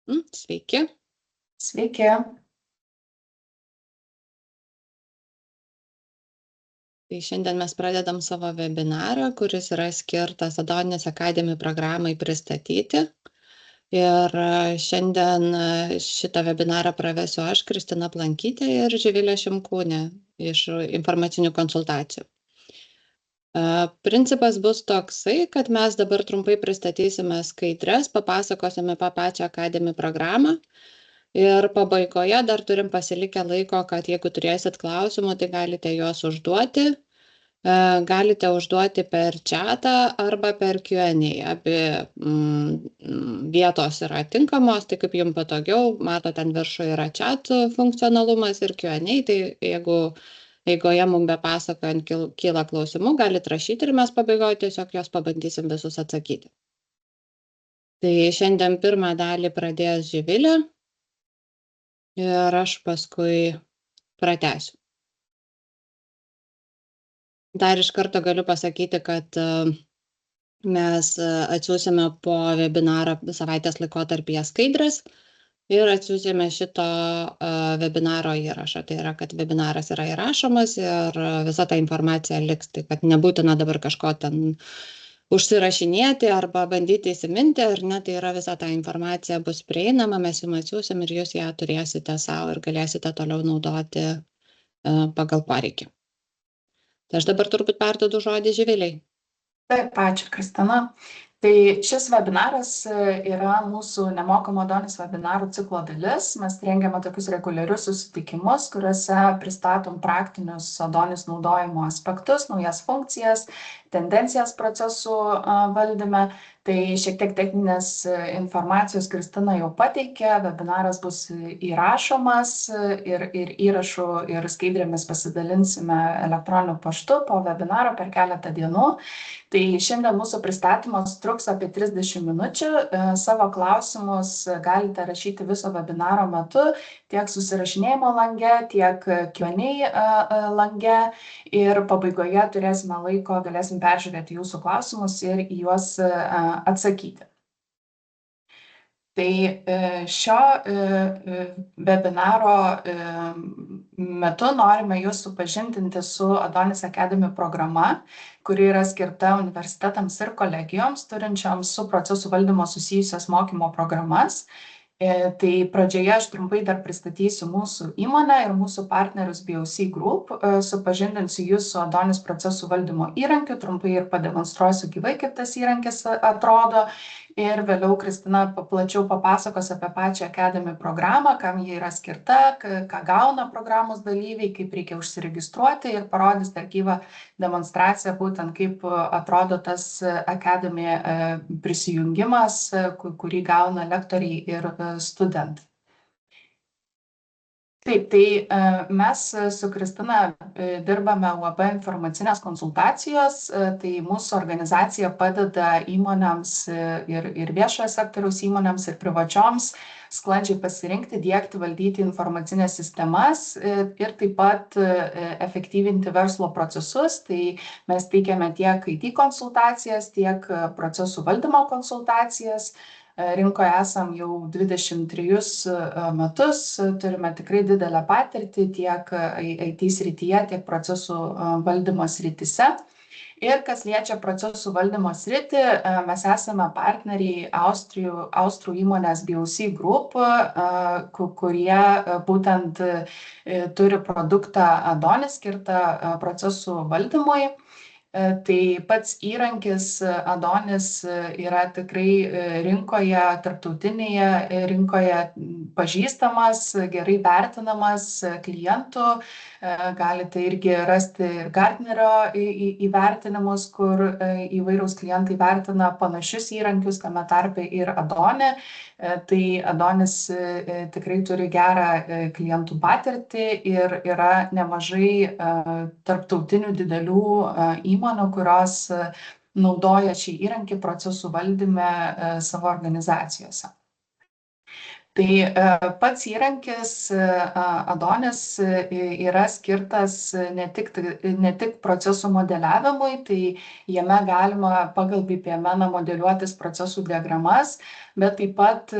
Sveiki. Sveiki. Tai šiandien mes pradedam savo webinarą, kuris yra skirtas Adonis Academy programai pristatyti. Ir šiandien šitą webinarą pravesiu aš, Kristina Plankytė ir Živilė Šimkūnė iš informacinių konsultacijų. Principas bus toksai, kad mes dabar trumpai pristatysime skaidres, papasakosime apie pačią Academy programą. Ir pabaigoje dar turim pasilikę laiko, kad jeigu turėsit klausimų, tai galite juos užduoti. Galite užduoti per chatą arba per Q&A. Abi vietos yra tinkamos, tai kaip jums patogiau, mato ten viršuje yra chat funkcionalumas ir Q&A, tai jeigu eigoje mums bepasakojant kyla klausimų, galite rašyti ir mes pabaigoje tiesiog jos pabandysim visus atsakyti. Tai šiandien pirmą dalį pradės Živilė. Ir aš paskui pratęsiu. Dar iš karto galiu pasakyti, kad mes atsiųsime po webinaro savaitės laikotarpyje skaidres ir atsiųsime šito webinaro įrašą. Tai yra, kad webinaras yra įrašomas ir visa ta informacija liks, tai kad nebūtina dabar kažko ten užsirašinėti arba bandyti įsiminti, ar ne, tai yra visa ta informacija bus prieinama, mes jums atsiųsim ir jūs ją turėsite savo ir galėsite toliau naudoti pagal poreikį. Tai aš dabar turbūt perduodu žodį Živiliai. Taip, ačiū, Kristina. Tai šis webinaras yra mūsų nemokamo Adonis webinarų ciklo dalis. Mes rengiame tokius reguliarius susitikimus, kuriuose pristatom praktinius Adonis naudojimo aspektus, naujas funkcijas, tendencijas procesų valdyme. Tai šiek tiek techninės informacijos Kristina jau pateikė, webinaras bus įrašomas ir įrašų ir skaidrėmis pasidalinsime elektroniniu paštu po webinaro per keletą dienų. Tai šiandien mūsų pristatymas truks apie 30 minučių. Savo klausimus galite rašyti viso webinaro metu, tiek susirašinėjimo lange, tiek Q&A lange. Ir pabaigoje turėsime laiko, galėsim peržiūrėti jūsų klausimus ir į juos atsakyti. Tai šio webinaro metu norime jūs supažindinti su Adonis Academy programa, kuri yra skirta universitetams ir kolegijoms, turinčioms su procesų valdymo susijusias mokymo programas. Tai pradžioje aš trumpai dar pristatysiu mūsų įmonę ir mūsų partnerius BOC Group, supažindinsiu jūs su Adonis procesų valdymo įrankiu, trumpai ir pademonstruosiu gyvai, kaip tas įrankis atrodo. Ir vėliau Kristina plačiau papasakos apie pačią Academy programą, kam ji yra skirta, ką gauna programos dalyviai, kaip reikia užsiregistruoti ir parodys dar gyvą demonstraciją, būtent kaip atrodo tas Academy prisijungimas, kurį gauna lektoriai ir studentai. Taip, tai mes su Kristina dirbame UAB informacinės konsultacijos, tai mūsų organizacija padeda įmonėms ir viešojo sektoriaus įmonėms ir privačioms sklandžiai pasirinkti, diegti, valdyti informacinės sistemas ir taip pat efektyvinti verslo procesus. Tai mes teikiame tiek IT konsultacijas, tiek procesų valdymo konsultacijas. Rinkoje esam jau 23 metus, turime tikrai didelę patirtį tiek IT srityje, tiek procesų valdymo srityse. Ir kas liečia procesų valdymo sritį, mes esame partneriai Austrų įmonės BOC Group, kurie būtent turi produktą Adonis skirtą procesų valdymui. Tai pats įrankis Adonis yra tikrai rinkoje, tarptautinėje rinkoje pažįstamas, gerai vertinamas klientų. Galite irgi rasti ir Gartnerio įvertinimus, kur įvairūs klientai vertina panašius įrankius, tame tarpe ir Adonį. Tai Adonis tikrai turi gerą klientų patirtį ir yra nemažai tarptautinių didelių įmonių, kurios naudoja šį įrankį procesų valdyme savo organizacijose. Tai pats įrankis Adonis yra skirtas ne tik procesų modeliavimui, tai jame galima pagal BPMN modeliuotis procesų diagramas, bet taip pat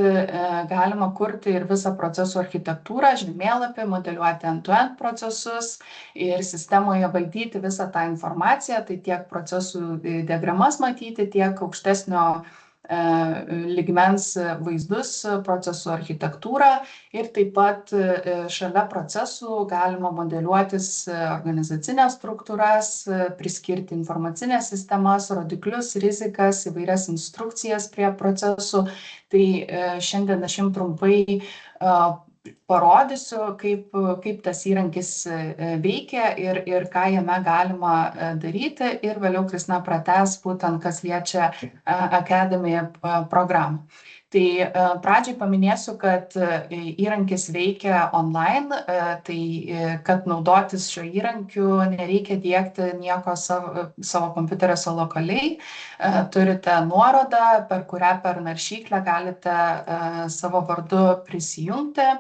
galima kurti ir visą procesų architektūrą, žemėlapį, modeliuoti end-to-end procesus ir sistemoje valdyti visą tą informaciją, tai tiek procesų diagramas matyti, tiek aukštesnio lygmens vaizdus, procesų architektūrą ir taip pat šalia procesų galima modeliuotis organizacinės struktūras, priskirti informacinės sistemas, rodiklius, rizikas, įvairias instrukcijas prie procesų. Tai šiandien aš jums trumpai parodysiu, kaip tas įrankis veikia ir ką jame galima daryti ir vėliau Kristina pratęs būtent, kas liečia Academy programą. Tai pradžiai paminėsiu, kad įrankis veikia online, tai kad naudotis šio įrankiu nereikia diegti nieko savo kompiuteriuose lokaliai. Turite nuorodą, per kurią per naršyklę galite savo vardu prisijungti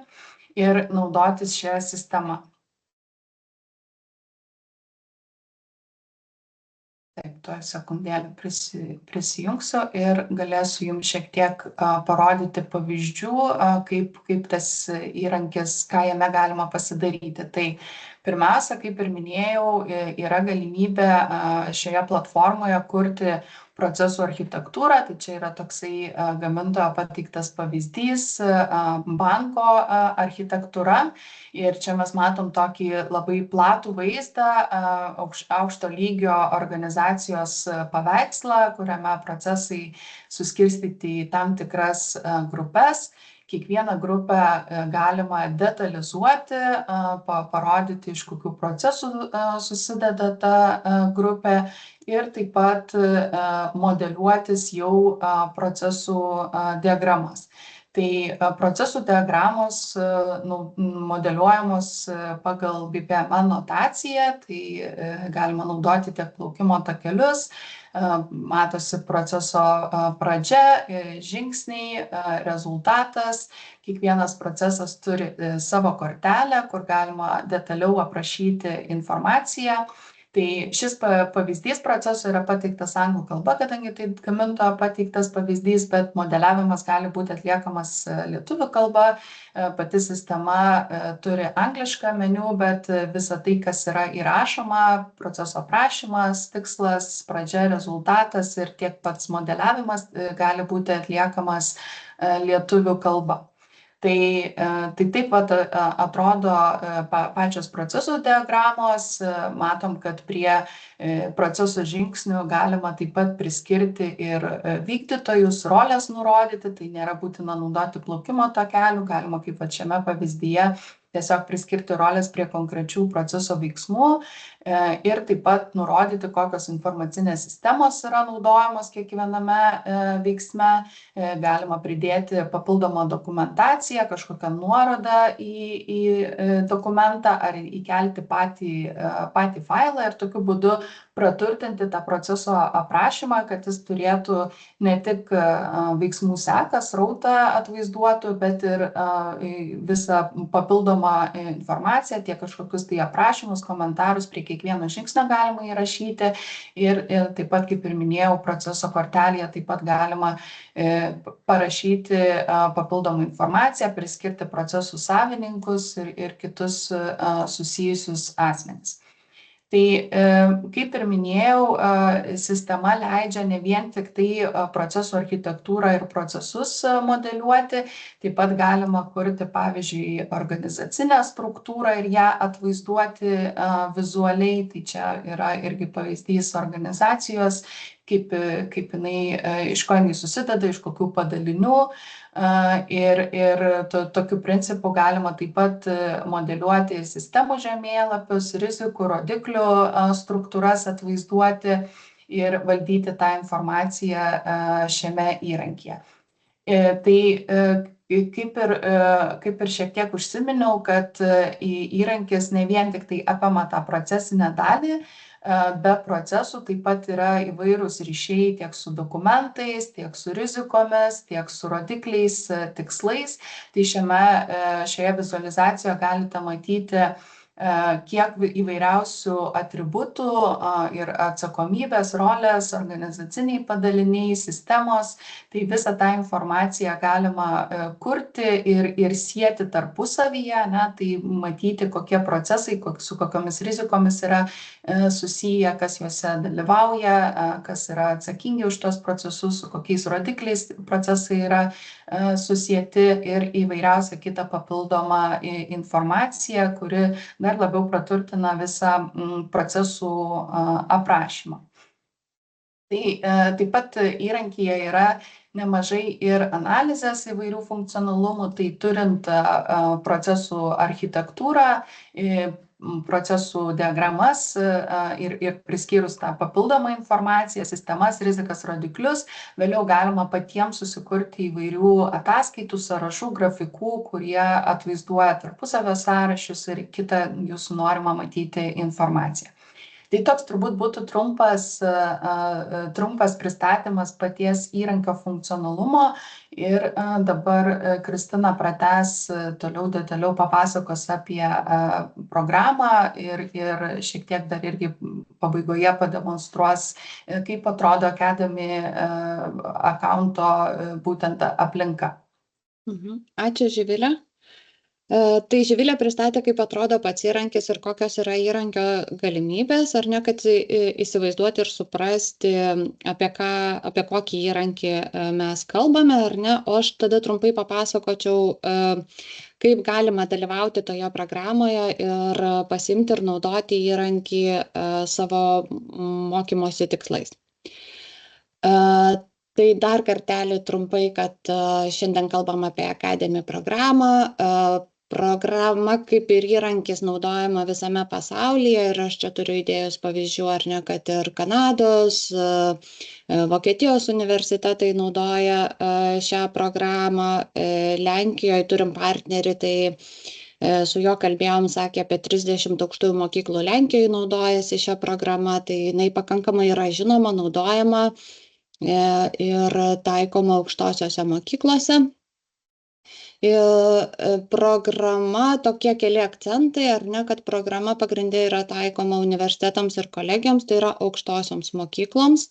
ir naudotis šią sistemą. Taip, tuoj sekundėlę prisijungsiu ir galėsiu jums šiek tiek parodyti pavyzdžių, kaip tas įrankis, ką jame galima pasidaryti. Tai pirmiausia, kaip ir minėjau, yra galimybė šioje platformoje kurti procesų architektūrą, tai čia yra toksai gamintojo pateiktas pavyzdys, banko architektūra. Ir čia mes matom tokį labai platų vaizdą, aukšto lygio organizacijos paveikslą, kuriame procesai suskirstyti į tam tikras grupes. Kiekvieną grupę galima detalizuoti, parodyti, iš kokių procesų susideda ta grupė ir taip pat modeliuotis jau procesų diagramas. Tai procesų diagramos modeliuojamos pagal BPMN notaciją, tai galima naudoti tiek plaukimo takelius, matosi proceso pradžia, žingsniai, rezultatas. Kiekvienas procesas turi savo kortelę, kur galima detaliau aprašyti informaciją. Tai šis pavyzdys proceso yra pateiktas anglų kalba, kadangi tai gamintojo pateiktas pavyzdys, bet modeliavimas gali būti atliekamas lietuvių kalba. Pati sistema turi anglišką meniu, bet visa tai, kas yra įrašoma, proceso aprašymas, tikslas, pradžia, rezultatas ir tiek pats modeliavimas gali būti atliekamas lietuvių kalba. Tai taip pat atrodo pačios procesų diagramos, matom, kad prie proceso žingsnių galima taip pat priskirti ir vykdytojus, rolės nurodyti, tai nėra būtina naudoti plaukimo takelių, galima kaip šiame pavyzdyje tiesiog priskirti rolės prie konkrečių proceso veiksmų ir taip pat nurodyti, kokios informacinės sistemos yra naudojamos kiekviename veiksme. Galima pridėti papildomą dokumentaciją, kažkokią nuorodą į dokumentą ar įkelti patį failą ir tokiu būdu praturtinti tą proceso aprašymą, kad jis turėtų ne tik veiksmų seką, srautą atvaizduotų, bet ir visą papildomą informaciją, tiek kažkokius tai aprašymus, komentarus prie kiekvieno žingsnio galima įrašyti ir taip pat, kaip ir minėjau, proceso kortelėje taip pat galima parašyti papildomą informaciją, priskirti procesų savininkus ir kitus susijusius asmenis. Tai, kaip ir minėjau, sistema leidžia ne vien tik tai procesų architektūrą ir procesus modeliuoti, taip pat galima kurti, pavyzdžiui, organizacinę struktūrą ir ją atvaizduoti vizualiai. Tai čia yra irgi pavyzdys organizacijos, kaip jinai, iš ko jinai susideda, iš kokių padalinių. Ir tokiu principu galima taip pat modeliuoti sistemų žemėlapius, rizikų, rodiklių struktūras atvaizduoti ir valdyti tą informaciją šiame įrankyje. Tai kaip ir šiek tiek užsiminiau, kad įrankis ne vien tik tai apima tą procesinę dalį, be procesų taip pat yra įvairūs ryšiai tiek su dokumentais, tiek su rizikomis, tiek su rodikliais, tikslais. Tai šioje vizualizacijoje galite matyti kiek įvairiausių atributų ir atsakomybės, rolės, organizaciniai padaliniai, sistemos. Tai visą tą informaciją galima kurti ir sieti tarpusavyje, ne, tai matyti, kokie procesai, su kokiamis rizikomis yra susiję, kas juose dalyvauja, kas yra atsakingi už tos procesus, su kokiais rodikliais procesai yra susieti ir įvairiausia kita papildoma informacija, kuri dar labiau praturtina visą procesų aprašymą. Tai taip pat įrankyje yra nemažai ir analizės įvairių funkcionalumų, tai turint procesų architektūrą, procesų diagramas ir priskyrus tą papildomą informaciją, sistemas, rizikas, rodiklius, vėliau galima patiems susikurti įvairių ataskaitų, sąrašų, grafikų, kurie atvaizduoja tarpusavio sąrašius ir kitą jūsų norimą matyti informaciją. Tai toks turbūt būtų trumpas pristatymas paties įrankio funkcionalumo ir dabar Kristina pratęs toliau detaliau papasakos apie programą ir šiek tiek dar irgi pabaigoje pademonstruos, kaip atrodo Academy akaunto būtent aplinka. Ačiū, Živilė. Tai Živilė pristatė, kaip atrodo pats įrankis ir kokios yra įrankio galimybės, ar ne, kad įsivaizduoti ir suprasti, apie kokį įrankį mes kalbame, ar ne, o aš tada trumpai papasakočiau, kaip galima dalyvauti toje programoje ir pasiimti ir naudoti įrankį savo mokymosi tikslais. Tai dar kartelį trumpai, kad šiandien kalbam apie Academy programą. Programa kaip ir įrankis naudojama visame pasaulyje ir aš čia turiu įdėjus pavyzdžių, ar ne, kad ir Kanados, Vokietijos universitetai naudoja šią programą, Lenkijoje turim partnerį, tai su juo kalbėjom, sakė, apie 30 aukštųjų mokyklų Lenkijoje naudojasi šią programą, tai jinai pakankamai yra žinoma, naudojama ir taikoma aukštosiose mokyklose. Programa, tokie keli akcentai, ar ne, kad programa pagrindė yra taikoma universitetams ir kolegijoms, tai yra aukštosioms mokykloms.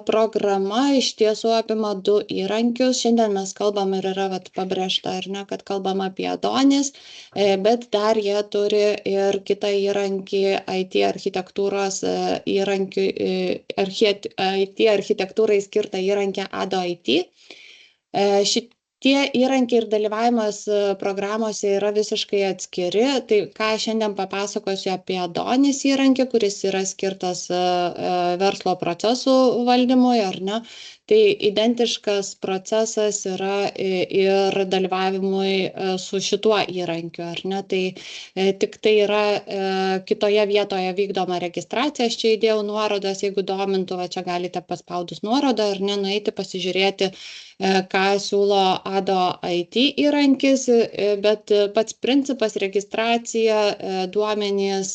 Programa iš tiesų apima 2 įrankius. Šiandien mes kalbam ir yra pabrėžta, ar ne, kad kalbam apie Adonis, bet dar jie turi ir kitą įrankį, IT architektūros įrankį, IT architektūrai skirtą įrankį Ado IT. Tie įrankiai ir dalyvavimas programuose yra visiškai atskiri. Tai ką šiandien papasakosiu apie Adonis įrankį, kuris yra skirtas verslo procesų valdymui, ar ne? Tai identiškas procesas yra ir dalyvavimui su šituo įrankiu, ar ne? Tai tik tai yra kitoje vietoje vykdoma registracija. Aš čia įdėjau nuorodas, jeigu domintų, čia galite paspaudus nuorodą, ar ne, nueiti pasižiūrėti, ką siūlo Ado IT įrankis, bet pats principas, registracija, duomenys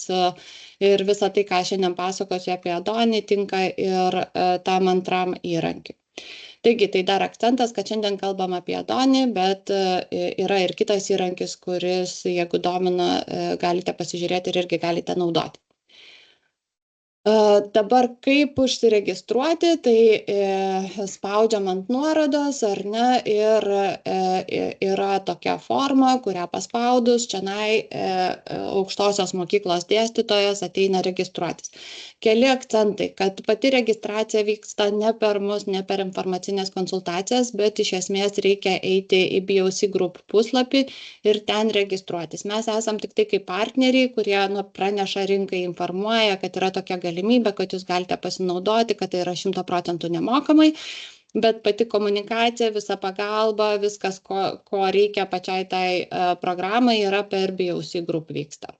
ir visą tai, ką šiandien pasakosiu apie Adonį, tinka ir tam antram įrankiui. Taigi, tai dar akcentas, kad šiandien kalbam apie Adonį, bet yra ir kitas įrankis, kuris, jeigu domina, galite pasižiūrėti ir irgi galite naudoti. Dabar kaip užsiregistruoti, tai spaudžiam ant nuorodos, ar ne, ir yra tokia forma, kurią paspaudus, čionai aukštosios mokyklos dėstytojas ateina registruotis. Keli akcentai, kad pati registracija vyksta ne per mus, ne per informacinės konsultacijas, bet iš esmės reikia eiti į BOC Group puslapį ir ten registruotis. Mes esam tik tai kaip partneriai, kurie praneša rinkai, informuoja, kad yra tokia galimybė, kad jūs galite pasinaudoti, kad tai yra 100% nemokamai, bet pati komunikacija, visa pagalba, viskas, ko reikia pačiai tai programai, yra per BOC Group vyksta.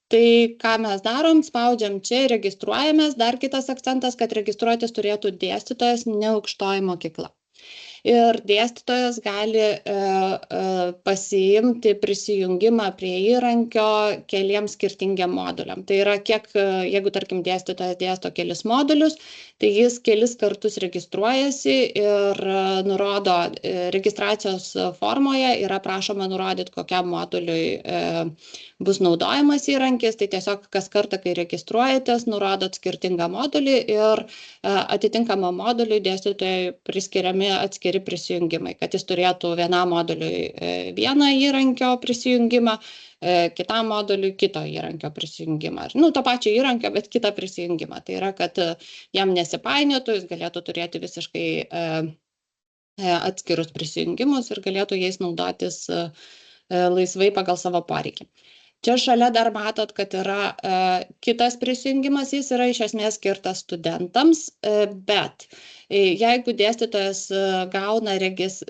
Tai ką mes darom, spaudžiam čia, registruojamės. Dar kitas akcentas, kad registruotis turėtų dėstytojas, ne aukštoji mokykla. ir dėstytojas gali pasiimti prisijungimą prie įrankio keliems skirtingiem moduliam. Tai yra, jeigu, tarkim, dėstytojas dėsto kelis modulius, tai jis kelis kartus registruojasi ir nurodo registracijos formoje, yra prašoma nurodyti, kokiam moduliui bus naudojamas įrankis, tai tiesiog kas kartą, kai registruojatės, nurodot skirtingą modulį ir atitinkamą moduliui dėstytojai priskiriami atskiri prisijungimai, kad jis turėtų vienam moduliui vieną įrankio prisijungimą, kitam moduliui kito įrankio prisijungimą. To pačio įrankio, bet kitą prisijungimą. Tai yra, kad jam nesipainiotų, jis galėtų turėti visiškai atskirus prisijungimus ir galėtų jais naudotis laisvai pagal savo poreikį. Čia šalia dar matot, kad yra kitas prisijungimas, jis yra iš esmės skirtas studentams, bet jeigu dėstytojas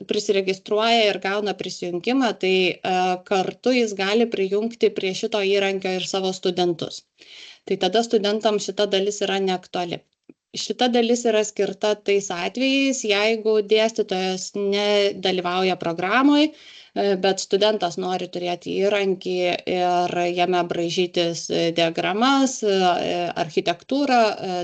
prisiregistruoja ir gauna prisijungimą, tai kartu jis gali prijungti prie šito įrankio ir savo studentus. Tai tada studentams šita dalis yra neaktuali. Šita dalis yra skirta tais atvejais, jeigu dėstytojas nedalyvauja programoje, bet studentas nori turėti įrankį ir jame braižytis diagramas, architektūrą,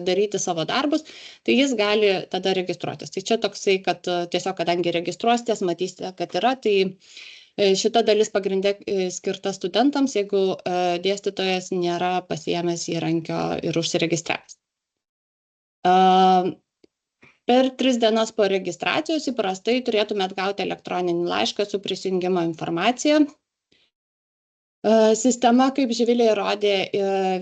daryti savo darbus, tai jis gali tada registruotis. Tai čia toksai, kad tiesiog, kadangi registruositės, matysite, kad yra, tai šita dalis pagrindė skirta studentams, jeigu dėstytojas nėra pasiėmęs įrankio ir užsiregistravęs. Per 3 dienas po registracijos įprastai turėtumėt gauti elektroninį laišką su prisijungimo informacija. Sistema, kaip Živilė įrodė,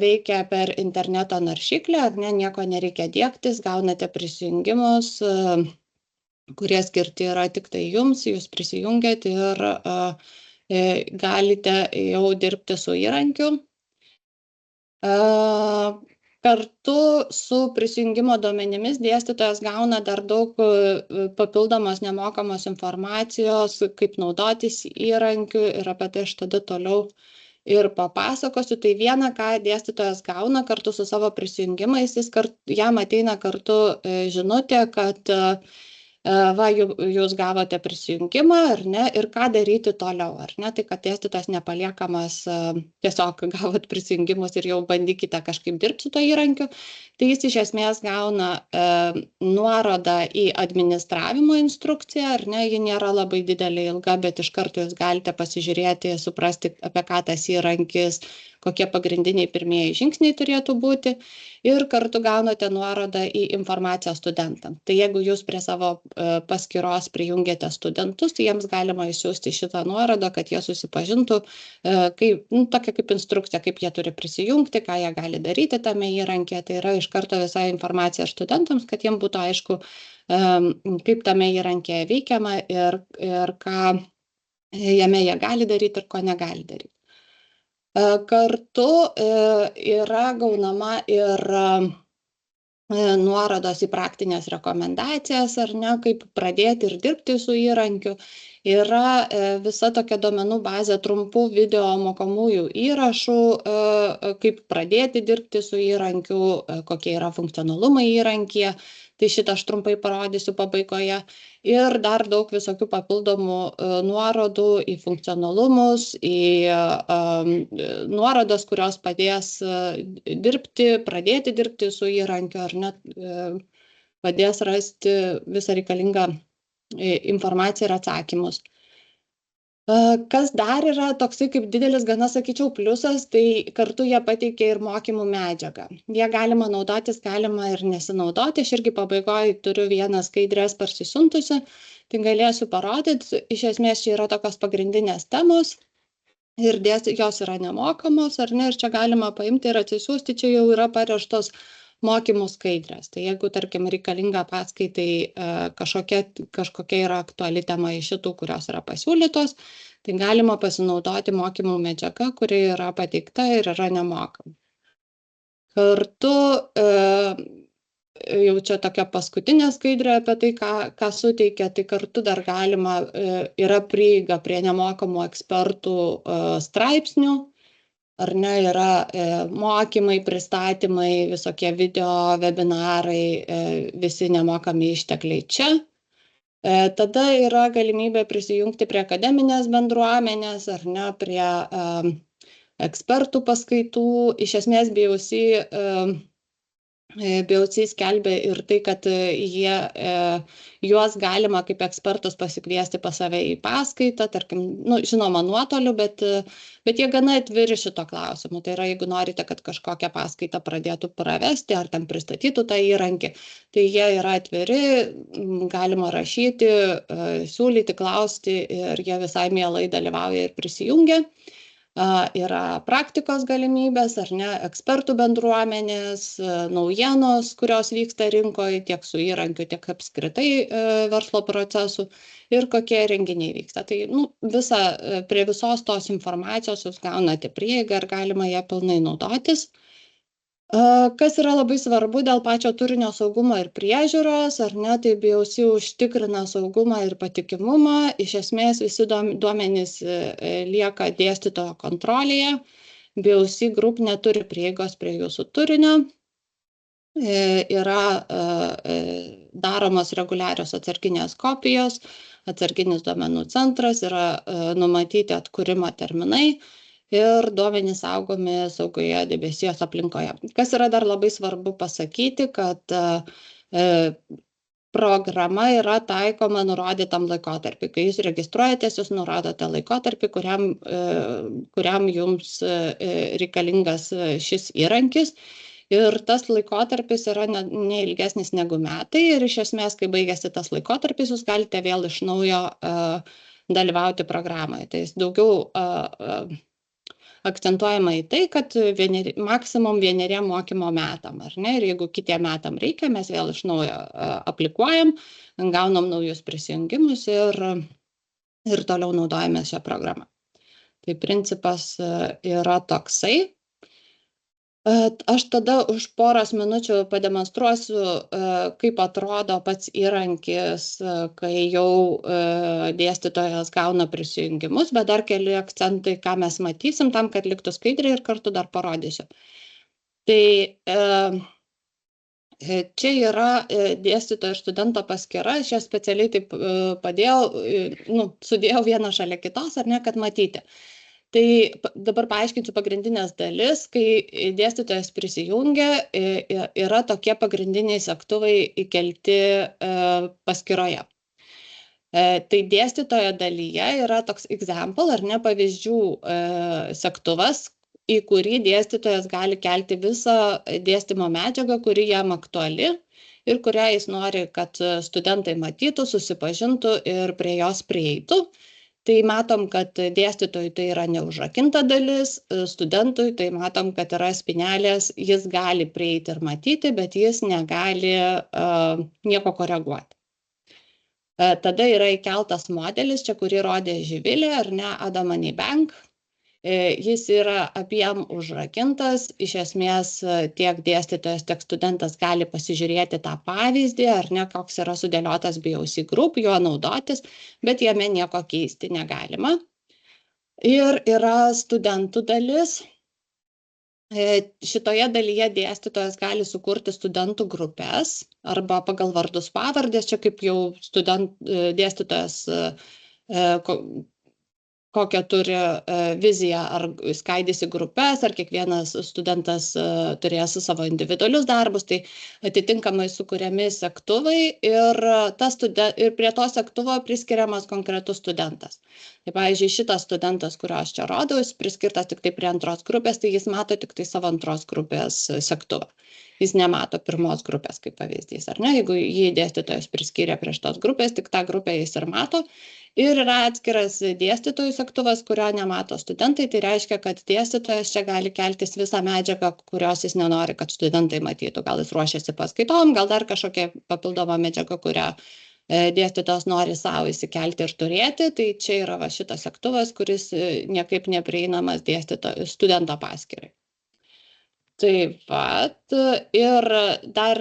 veikia per interneto naršyklę, nieko nereikia diegtis, gaunate prisijungimus, kurie skirti yra tik tai jums, jūs prisijungiat ir galite jau dirbti su įrankiu. Kartu su prisijungimo duomenimis dėstytojas gauna dar daug papildomos nemokamos informacijos, kaip naudotis įrankiu ir apie tai aš tada toliau ir papasakosiu. Tai viena, ką dėstytojas gauna kartu su savo prisijungimais, jam ateina kartu žinutė, kad jūs gavote prisijungimą, ar ne, ir ką daryti toliau, ar ne, tai kad dėstytojas nepaliekamas, tiesiog gavot prisijungimus ir jau bandykite kažkaip dirbti su to įrankiu, tai jis iš esmės gauna nuorodą į administravimo instrukciją, ar ne, ji nėra labai didelė ilga, bet iš karto jūs galite pasižiūrėti, suprasti, apie ką tas įrankis, kokie pagrindiniai pirmieji žingsniai turėtų būti, ir kartu gaunate nuorodą į informaciją studentams. Tai jeigu jūs prie savo paskyros prijungiate studentus, tai jiems galima išsiųsti šitą nuorodą, kad jie susipažintų, tokia kaip instrukcija, kaip jie turi prisijungti, ką jie gali daryti tame įrankė. Tai yra iš karto visa informacija studentams, kad jiems būtų aišku, kaip tame įrankė veikiama ir ką jame jie gali daryti ir ko negali daryti. Kartu yra gaunama ir nuorodos į praktinės rekomendacijas, ar ne, kaip pradėti ir dirbti su įrankiu. Yra visa tokia duomenų bazė trumpų video mokomųjų įrašų, kaip pradėti dirbti su įrankiu, kokie yra funkcionalumai įrankyje. Tai šitą aš trumpai parodysiu pabaigoje. Ir dar daug visokių papildomų nuorodų į funkcionalumus, į nuorodas, kurios padės pradėti dirbti su įrankiu, ar net padės rasti visą reikalingą informaciją ir atsakymus. Kas dar yra toksai kaip didelis, gana sakyčiau, pliusas, tai kartu jie pateikia ir mokymų medžiagą. Jie galima naudotis, galima ir nesinaudoti. Aš irgi pabaigoje turiu vieną skaidrės parsisiuntusi, tai galėsiu parodyti. Iš esmės čia yra tokios pagrindinės temos ir jos yra nemokamos, ar ne, ir čia galima paimti ir atsisiųsti, čia jau yra paruoštos mokymų skaidrės. Tai jeigu, tarkim, reikalinga paskaitai kažkokia yra aktuali tema iš šitų, kurios yra pasiūlytos, tai galima pasinaudoti mokymų medžiaga, kuri yra pateikta ir yra nemokama. Kartu jau čia tokia paskutinė skaidrė apie tai, ką suteikia, tai kartu dar galima, yra prieiga prie nemokamų ekspertų straipsnių, ar ne, yra mokymai, pristatymai, visokie video, webinarai, visi nemokami ištekliai čia. Tada yra galimybė prisijungti prie akademinės bendruomenės ar ne, prie ekspertų paskaitų. Iš esmės BOC skelbia ir tai, kad juos galima kaip ekspertus pasikviesti pas save į paskaitą, tarkim, žinoma, nuotoliu, bet jie gana atviri šito klausimu. Tai yra, jeigu norite, kad kažkokią paskaitą pradėtų pravesti ar ten pristatytų tą įrankį, tai jie yra atviri, galima rašyti, siūlyti, klausti ir jie visai mielai dalyvauja ir prisijungia. Yra praktikos galimybės, ar ne, ekspertų bendruomenės, naujienos, kurios vyksta rinkoje tiek su įrankiu, tiek apskritai verslo procesų ir kokie renginiai vyksta. Tai prie visos tos informacijos jūs gaunate prieigą ir galima ją pilnai naudotis. Kas yra labai svarbu dėl pačio turinio saugumo ir priežiūros, ar ne, tai BOC užtikrina saugumą ir patikimumą. Iš esmės visi duomenys lieka dėstytojo kontrolėje. BOC Group neturi prieigos prie jūsų turinio. Yra daromos reguliarios atsarginės kopijos, atsarginis duomenų centras, yra numatyti atkūrimo terminai ir duomenys saugomi saugioje debesijos aplinkoje. Kas yra dar labai svarbu pasakyti, kad programa yra taikoma nurodytam laikotarpiui. Kai jūs registruojatės, jūs nurodote laikotarpį, kuriam jums reikalingas šis įrankis. Ir tas laikotarpis yra ne ilgesnis negu metai. Ir iš esmės, kai baigėsi tas laikotarpis, jūs galite vėl iš naujo dalyvauti programoje. Tai daugiau akcentuojama į tai, kad maksimum 1 mokymo metam, ar ne? Ir jeigu kitiem metam reikia, mes vėl iš naujo aplikuojam, gaunam naujus prisijungimus ir toliau naudojame šią programą. Tai principas yra toksai. Aš tada už poros minučių pademonstruosiu, kaip atrodo pats įrankis, kai jau dėstytojas gauna prisijungimus, bet dar keli akcentai, ką mes matysim, tam, kad liktų skaidriai ir kartu dar parodysiu. Tai čia yra dėstytojo ir studento paskyra, aš ją specialiai taip padėjau, sudėjau vieną šalia kitos, ar ne, kad matyti. Tai dabar paaiškinsiu pagrindinės dalis, kai dėstytojas prisijungia, yra tokie pagrindiniai segtuvai įkelti paskyroje. Tai dėstytojo dalyje yra toks example, ar ne, pavyzdžių segtuvas, į kurį dėstytojas gali kelti visą dėstymo medžiagą, kuri jam aktuali ir kurią jis nori, kad studentai matytų, susipažintų ir prie jos prieitų. Tai matom, kad dėstytojui tai yra neužrakinta dalis, studentui tai matom, kad yra spynelės, jis gali prieiti ir matyti, bet jis negali nieko koreguoti. Tada yra įkeltas modelis, čia kurį rodė Živilė, ar ne, Ada Money Bank. Jis yra abiem užrakintas, iš esmės tiek dėstytojas, tiek studentas gali pasižiūrėti tą pavyzdį, ar ne, koks yra sudėliotas BOC Group, juo naudotis, bet jame nieko keisti negalima. Ir yra studentų dalis. Šitoje dalyje dėstytojas gali sukurti studentų grupės arba pagal vardus pavardės, čia kaip jau dėstytojas kokią turi viziją, ar skaidysi grupės, ar kiekvienas studentas turės savo individualius darbus, tai atitinkamai sukuriami segtuvai ir prie to segtuvo priskiriamas konkretus studentas. Tai pavyzdžiui, šitas studentas, kurio aš čia rodau, jis priskirtas tik tai prie antros grupės, tai jis mato tik tai savo antros grupės segtuvą. Jis nemato pirmos grupės kaip pavyzdys, ar ne? Jeigu jį dėstytojas priskyrė prie šitos grupės, tik tą grupę jis ir mato. Ir yra atskiras dėstytojų segtuvas, kurio nemato studentai, tai reiškia, kad dėstytojas čia gali keltis visą medžiagą, kurios jis nenori, kad studentai matytų. Gal jis ruošiasi paskaitom, gal dar kažkokia papildoma medžiaga, kurią dėstytojas nori savo įsikelti ir turėti. Tai čia yra šitas segtuvas, kuris niekaip neprieinamas studento paskyrai. Taip pat ir dar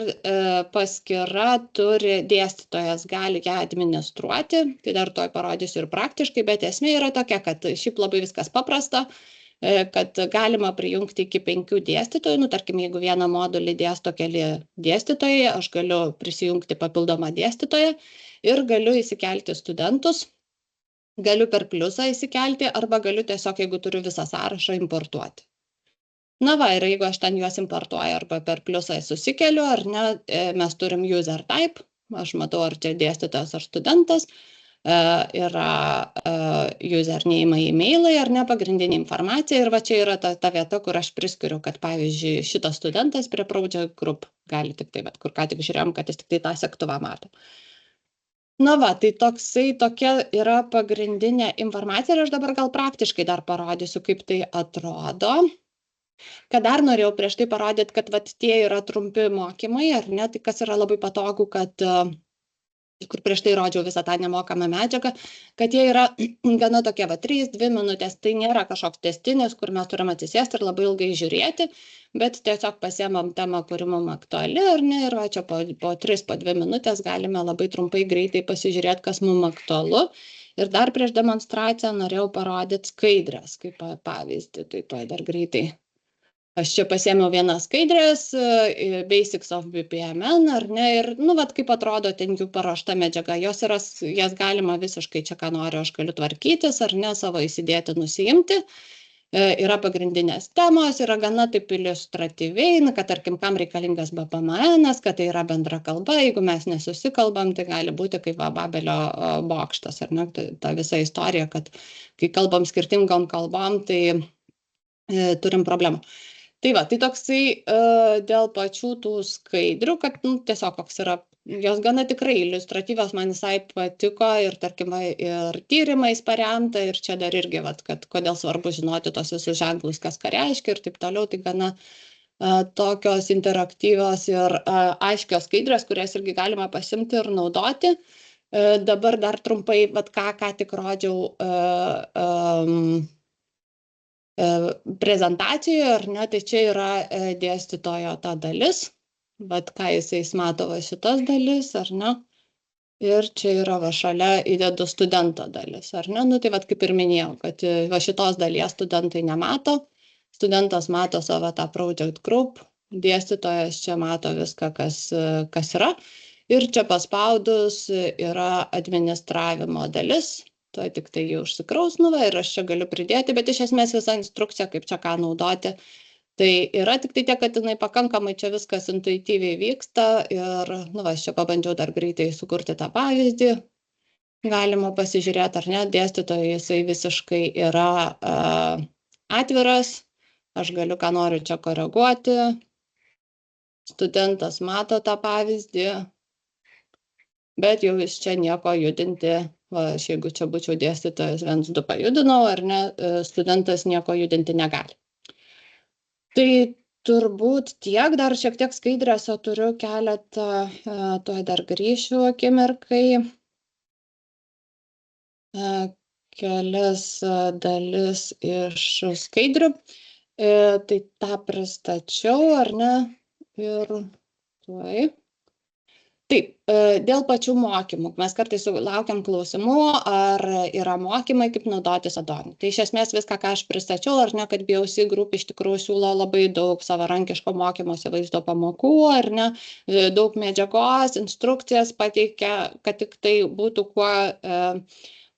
paskyra turi, dėstytojas gali ją administruoti, tai dar toj parodysiu ir praktiškai, bet esmė yra tokia, kad šiaip labai viskas paprasta. kad galima prijungti iki 5 dėstytojų. Tarkim, jeigu vieną modulį dėsto keli dėstytojai, aš galiu prisijungti papildomą dėstytoją ir galiu įsikelti studentus. Galiu per pliusą įsikelti arba galiu tiesiog, jeigu turiu visą sąrašą, importuoti. Na va, ir jeigu aš ten juos importuoju arba per pliusą susikeliu, ar ne, mes turim user type, aš matau, ar čia dėstytojas ar studentas, yra username, e-mailai, ar ne, pagrindinė informacija, ir va čia yra ta vieta, kur aš priskiriu, kad pavyzdžiui šitas studentas prie Project Group gali tik tai, bet kur ką tik žiūrėjom, kad jis tik tai tą segtuvą mato. Na va, tai tokia yra pagrindinė informacija ir aš dabar gal praktiškai dar parodysiu, kaip tai atrodo. Kad dar norėjau prieš tai parodyti, kad vat, tie yra trumpi mokymai, ar ne, tai kas yra labai patogu, kad, kur prieš tai rodžiau visą tą nemokamą medžiagą, kad jie yra gana tokie, 3-2 minutės, tai nėra kažkoks testinis, kur mes turim atsisėsti ir labai ilgai žiūrėti, bet tiesiog pasiemam temą, kuri mums aktuali, ar ne, ir va, čia po 3-2 minutės galime labai trumpai greitai pasižiūrėti, kas mums aktualu. Ir dar prieš demonstraciją norėjau parodyti skaidrės, kaip pavyzdį, tai tuoj dar greitai. Aš čia pasiėmiau vieną skaidrės, Basics of BPMN, ar ne, ir, vat kaip atrodo ten jų paruošta medžiaga, jas galima visiškai čia, ką noriu, aš galiu tvarkytis, ar ne, savo įsidėti, nusiimti. Yra pagrindinės temos, yra gana taip iliustratyviai, kad tarkim, kam reikalingas BPMN, kad tai yra bendra kalba, jeigu mes nesusikalbam, tai gali būti kaip Babelio bokštas, ar ne, ta visa istorija, kad kai kalbam skirtingom kalbom, tai turim problemų. Tai va, tai toksai dėl pačių tų skaidrių, kad tiesiog koks yra, jos gana tikrai iliustratyvios, man visai patiko ir tarkim, ir tyrimais paremta, ir čia dar irgi, vat, kad kodėl svarbu žinoti tos visus ženklus, kas ką reiškia ir taip toliau, tai gana tokios interaktyvios ir aiškios skaidrės, kurias irgi galima pasimti ir naudoti. Dabar dar trumpai, vat, ką tik rodžiau prezentacijoje, ar ne, tai čia yra dėstytojo ta dalis, bet ką jis mato va šitas dalis, ar ne, ir čia yra va šalia įdedu studento dalis, ar ne, tai va kaip ir minėjau, kad va šitos dalies studentai nemato, studentas mato savo tą Project Group, dėstytojas čia mato viską, kas yra, ir čia paspaudus yra administravimo dalis, tuo tik tai jį užsikraus, ir aš čia galiu pridėti, bet iš esmės visa instrukcija, kaip čia ką naudoti, tai yra tik tai tiek, kad jinai pakankamai čia viskas intuityviai vyksta ir, aš čia pabandžiau dar greitai sukurti tą pavyzdį, galima pasižiūrėti, ar ne, dėstytojai jisai visiškai yra atviras, aš galiu ką noriu čia koreguoti, studentas mato tą pavyzdį, bet jau jis čia nieko judinti, aš jeigu čia būčiau dėstytojas 1-2 pajudinau, ar ne, studentas nieko judinti negali. Tai turbūt tiek, dar šiek tiek skaidrėse turiu keletą, tuoj dar grįšiu akimirkai, kelias dalis iš skaidrių, tai tą pristačiau, ar ne, ir tuoj. Taip, dėl pačių mokymų. Mes kartais laukiam klausimų, ar yra mokymai, kaip naudotis add-on. Tai iš esmės viską, ką aš pristačiau, ar ne, kad BOC Group iš tikrųjų siūlo labai daug savarankiško mokymosi vaizdo pamokų, ar ne, daug medžiagos, instrukcijas pateikia, kad tik tai būtų kuo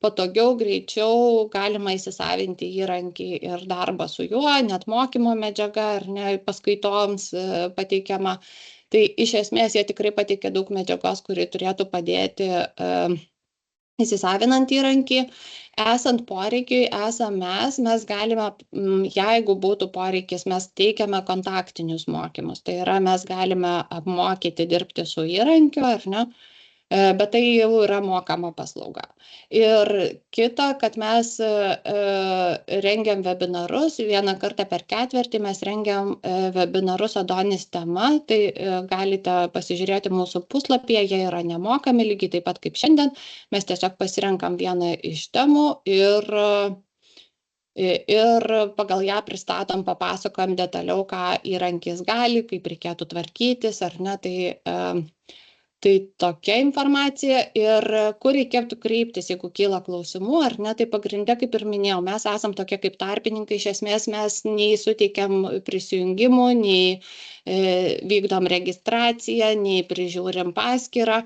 patogiau, greičiau galima įsisavinti įrankį ir darbą su juo, net mokymo medžiaga, ar ne, paskaitoms pateikiama. Tai iš esmės jie tikrai pateikia daug medžiagos, kuri turėtų padėti įsisavinant įrankį. Esant poreikiui, mes galime, jeigu būtų poreikis, mes teikiame kontaktinius mokymus. Tai yra, mes galime apmokyti dirbti su įrankiu, ar ne? Bet tai jau yra mokama paslauga. Ir kita, kad mes rengiam webinarus, vieną kartą per ketvirtį mes rengiam webinarus Adonis tema, tai galite pasižiūrėti mūsų puslapyje, jie yra nemokami, lygiai taip pat kaip šiandien, mes tiesiog pasirenkam vieną iš temų ir pagal ją pristatom, papasakojam detaliau, ką įrankis gali, kaip reikėtų tvarkytis, ar ne, tai Tai tokia informacija ir kur reikėtų kreiptis, jeigu kyla klausimų, ar ne, tai pagrinde, kaip ir minėjau, mes esam tokie kaip tarpininkai, iš esmės mes nei suteikiam prisijungimų, nei vykdom registraciją, nei prižiūrim paskyrą.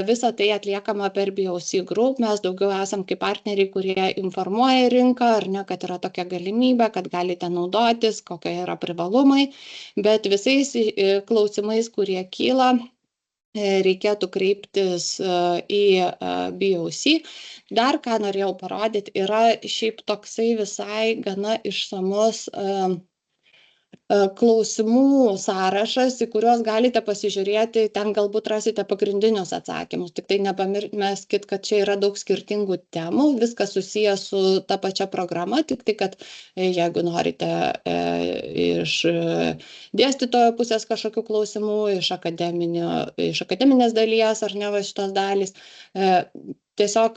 Visa tai atliekama per BOC Group, mes daugiau esam kaip partneriai, kurie informuoja rinką, ar ne, kad yra tokia galimybė, kad galite naudotis, kokie yra privalumai, bet visais klausimais, kurie kyla, reikėtų kreiptis į BOC. Dar ką norėjau parodyti, yra šiaip toksai visai gana išsamus klausimų sąrašas, į kuriuos galite pasižiūrėti, ten galbūt rasite pagrindinius atsakymus. Tik tai nepamirškit, kad čia yra daug skirtingų temų, viskas susijęs su ta pačia programa, tik tai, kad jeigu norite iš dėstytojo pusės kažkokių klausimų, iš akademinės dalies, ar ne va šitos dalys, tiesiog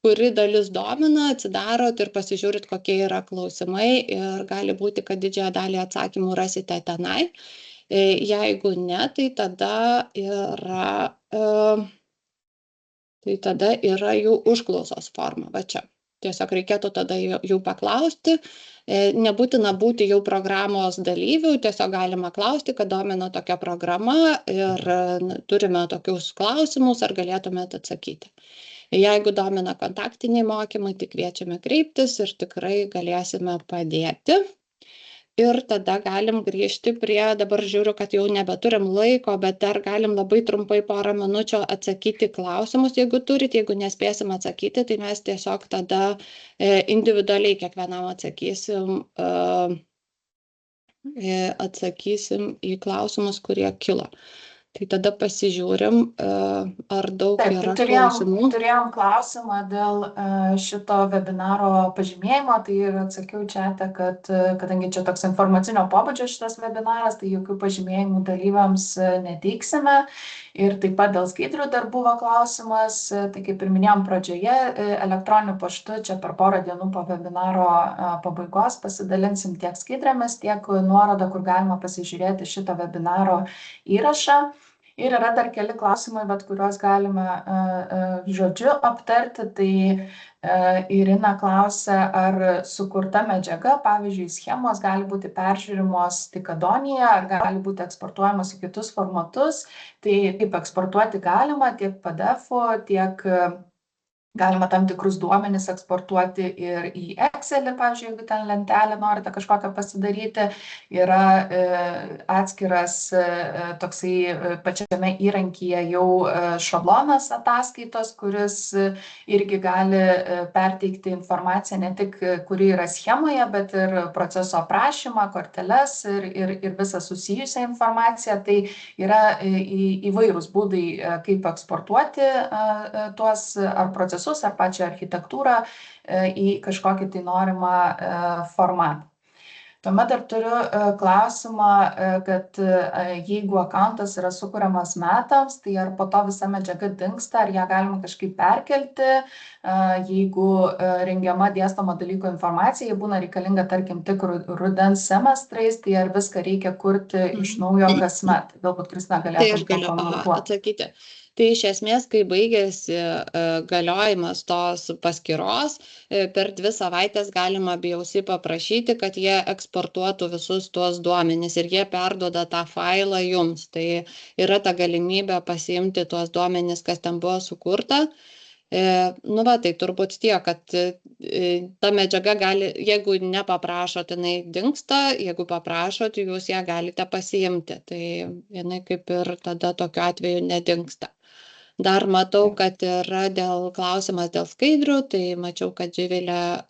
kuri dalis domina, atsidarot ir pasižiūrit, kokie yra klausimai ir gali būti, kad didžiąją dalį atsakymų rasite tenai. Jeigu ne, tai tada yra jų užklausos forma. Va čia. Tiesiog reikėtų tada jų paklausti. Nebūtina būti jau programos dalyvių, tiesiog galima klausti, kad domina tokia programa ir turime tokius klausimus, ar galėtumėte atsakyti. Jeigu domina kontaktiniai mokymai, tai kviečiame kreiptis ir tikrai galėsime padėti. Ir tada galim grįžti prie, dabar žiūriu, kad jau nebeturim laiko, bet dar galim labai trumpai porą minučių atsakyti klausimus, jeigu turit, jeigu nespėsim atsakyti, tai mes tiesiog tada individualiai kiekvienam atsakysim į klausimus, kurie kilo. Tai tada pasižiūrim, ar daug yra klausimų. Turėjom klausimą dėl šito webinaro pažymėjimo, tai ir atsakiau čiate, kad kadangi čia toks informacinio pobūdžio šitas webinaras, tai jokių pažymėjimų dalyviams neteiksime. Ir taip pat dėl skaidrių dar buvo klausimas, tai kaip ir minėjom pradžioje, elektroniniu paštu čia per porą dienų po webinaro pabaigos pasidalinsim tiek skaidrėmis, tiek nuorodą, kur galima pasižiūrėti šito webinaro įrašą. Ir yra dar keli klausimai, bet kuriuos galime žodžiu aptarti. Tai Irina klausia, ar sukurta medžiaga, pavyzdžiui, schemos gali būti peržiūrimos tik Adonyje, ar gali būti eksportuojamos į kitus formatus. Tai kaip eksportuoti galima tiek PDF-u, tiek galima tam tikrus duomenis eksportuoti ir į Excelį, pavyzdžiui, jeigu ten lentelę norite kažkokią pasidaryti. Yra atskiras toksai pačiame įrankyje jau šablonas ataskaitos, kuris irgi gali perteikti informaciją ne tik, kuri yra schemoje, bet ir proceso aprašymą, korteles ir visą susijusią informaciją. Tai yra įvairūs būdai, kaip eksportuoti tuos ar procesus, ar pačią architektūrą į kažkokį tai norimą formatą. Tuomet dar turiu klausimą, kad jeigu akauntas yra sukuriamas metams, tai ar po to visa medžiaga dingsta, ar ją galima kažkaip perkelti, jeigu rengiama dėstoma dalyko informacija, jei būna reikalinga, tarkim, tik rudens semestrais, tai ar viską reikia kurti iš naujo kasmet? Galbūt Kristina galėtų pakomentuoti. Atsakyti. Tai iš esmės, kai baigėsi galiojimas tos paskyros, per 2 savaitės galima BOC paprašyti, kad jie eksportuotų visus tuos duomenis ir jie perduoda tą failą jums. Tai yra ta galimybė pasiimti tuos duomenis, kas ten buvo sukurta. Tai turbūt tiek, kad ta medžiaga gali, jeigu nepaprašot, jinai dingsta, jeigu paprašot, jūs ją galite pasiimti. Tai jinai kaip ir tada tokiu atveju nedingsta. Dar matau, kad yra klausimas dėl skaidrių, tai mačiau, kad Živilė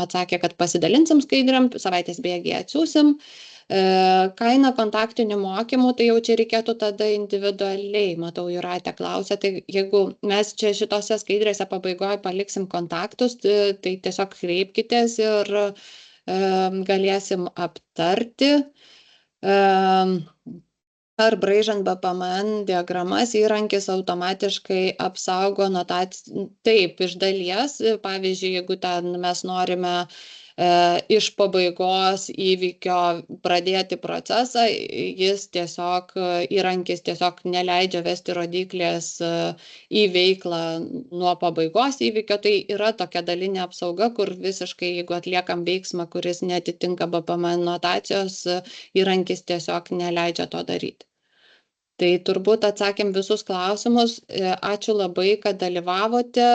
atsakė, kad pasidalinsim skaidriam, savaitės bėgyje atsiūsim. Kaina kontaktinių mokymų, tai jau čia reikėtų tada individualiai, matau, Jūratė klausia, tai jeigu mes čia šitose skaidrėse pabaigoje paliksim kontaktus, tai tiesiog kreipkitės ir galėsim aptarti. Ar braižant BPMN diagramas įrankis automatiškai apsaugo notaciją? Taip, iš dalies, pavyzdžiui, jeigu ten mes norime iš pabaigos įvykio pradėti procesą, jis tiesiog, įrankis tiesiog neleidžia vesti rodiklės į veiklą nuo pabaigos įvykio. Tai yra tokia dalinė apsauga, kur visiškai, jeigu atliekam veiksmą, kuris netitinka BPM notacijos, įrankis tiesiog neleidžia to daryti. Tai turbūt atsakėm visus klausimus. Ačiū labai, kad dalyvavote.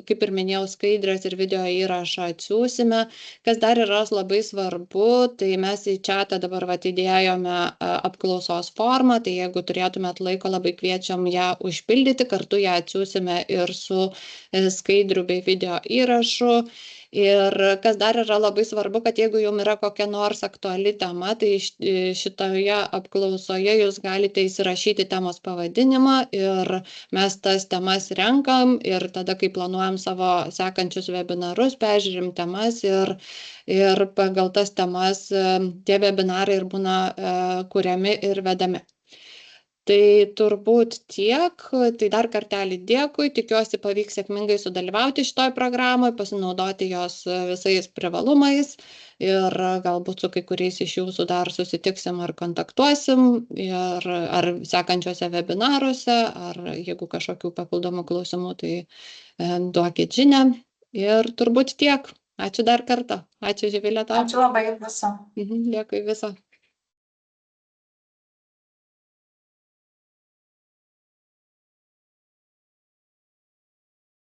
Kaip ir minėjau, skaidrės ir video įrašą atsiūsime. Kas dar yra labai svarbu, tai mes į chatą dabar įdėjome apklausos formą, tai jeigu turėtumėt laiko, labai kviečiam ją užpildyti, kartu ją atsiūsime ir su skaidrių bei video įrašu. Ir kas dar yra labai svarbu, kad jeigu jums yra kokia nors aktuali tema, tai šitoje apklausoje jūs galite įsirašyti temos pavadinimą ir mes tas temas renkam ir tada, kai planuojam savo sekančius webinarus, peržiūrim temas ir pagal tas temas tie webinarai ir būna kuriami ir vedami. Tai turbūt tiek, tai dar kartelį dėkui, tikiuosi pavyks sėkmingai sudalyvauti šitoj programoje, pasinaudoti jos visais privalumais ir galbūt su kai kuriais iš jūsų dar susitiksim ar kontaktuosim ir ar sekančiuose webinaruose, ar jeigu kažkokių papildomų klausimų, tai duokit žinią ir turbūt tiek. Ačiū dar kartą. Ačiū, Živilė, tau. Ačiū labai, viso. Dėkui, viso.